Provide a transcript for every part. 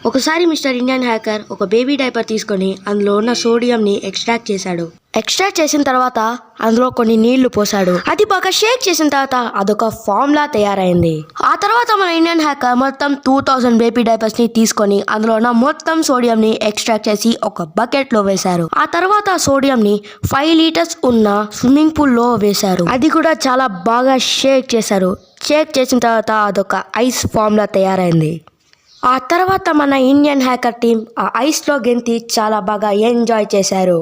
ఒకసారి mister Indian hacker ఒక baby diaper తీసుకొని అందులో ఉన్న సోడియంని ఎక్స్ట్రాక్ట్ చేశాడు. ఎక్స్ట్రాక్ట్ చేసిన తర్వాత అందులో కొన్ని నీళ్లు పోసాడు. అది బాగా షేక్ చేసిన తర్వాత అదొక ఫామ్ లా తయారైంది. ఆ తర్వాత మన ఇండియన్ హ్యాకర్ మొత్తం 2000 బేబీ డైపర్స్ ని తీసుకొని అందులో ఉన్న మొత్తం సోడియం ని ఎక్స్ట్రాక్ట్ చేసి ఒక బకెట్ లో వేశారు. ఆ తర్వాత సోడియం ని 5 లీటర్స్ ఉన్న స్విమ్మింగ్ పూల్ లో వేశారు. అది కూడా చాలా బాగా షేక్ చేశారు. షేక్ చేసిన తర్వాత అదొక ఐస్ ఫామ్ లా తయారైంది. ఆ తర్వాత మన ఇండియన్ హ్యాకర్ టీం ఆ ఐస్ లో గెంతి చాలా బాగా ఎంజాయ్ చేశారు.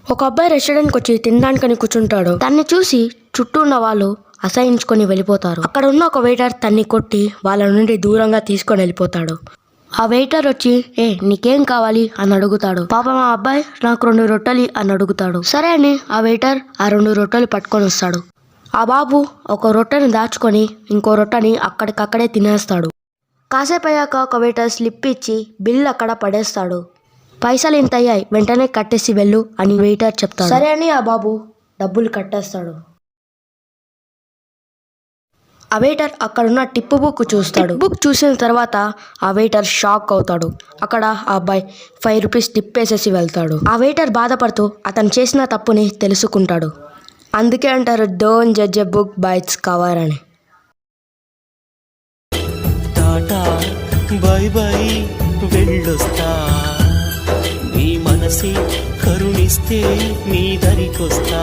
ఒక అబ్బాయి రెస్టారెంట్కి వచ్చి తినడానికని కూర్చుంటాడు. తన్ని చూసి చుట్టూ ఉన్న వాళ్ళు అసహించుకొని వెళ్ళిపోతారు. అక్కడ ఉన్న ఒక వెయిటర్ తన్ని కొట్టి వాళ్ళ నుండి దూరంగా తీసుకొని వెళ్ళిపోతాడు. ఆ వెయిటర్ వచ్చి నీకేం కావాలి అని అడుగుతాడు. పాపం ఆ అబ్బాయి నాకు 2 రొట్టెలు అని అడుగుతాడు. సరే అని ఆ వెయిటర్ ఆ 2 రొట్టెలు పట్టుకొని వస్తాడు. ఆ బాబు ఒక రొట్టెని దాచుకొని ఇంకో రొట్టెని అక్కడికక్కడే తినేస్తాడు. కాసేపు అయ్యాక ఒక వెయిటర్ స్లిప్ ఇచ్చి బిల్ అక్కడ పడేస్తాడు. పైసలు ఇంత అయ్యాయి, వెంటనే కట్టేసి వెళ్ళు అని వెయిటర్ చెప్తాడు. సరే అని ఆ బాబు డబ్బులు కట్టేస్తాడు. ఆ వెయిటర్ అక్కడున్న టిప్ బుక్ చూస్తాడు. బుక్ చూసిన తర్వాత ఆ వెయిటర్ షాక్ అవుతాడు. అక్కడ ఆ అబ్బాయి 5 రూపీస్ టిప్ వేసేసి వెళ్తాడు. ఆ వెయిటర్ బాధపడుతూ అతను చేసిన తప్పుని తెలుసుకుంటాడు. అందుకే అంటారు don't judge a book by its cover అని. టాటా బై బై వెళ్ళొస్తా, నీ మనసే కరుణిస్తే నీ దరికొస్తా.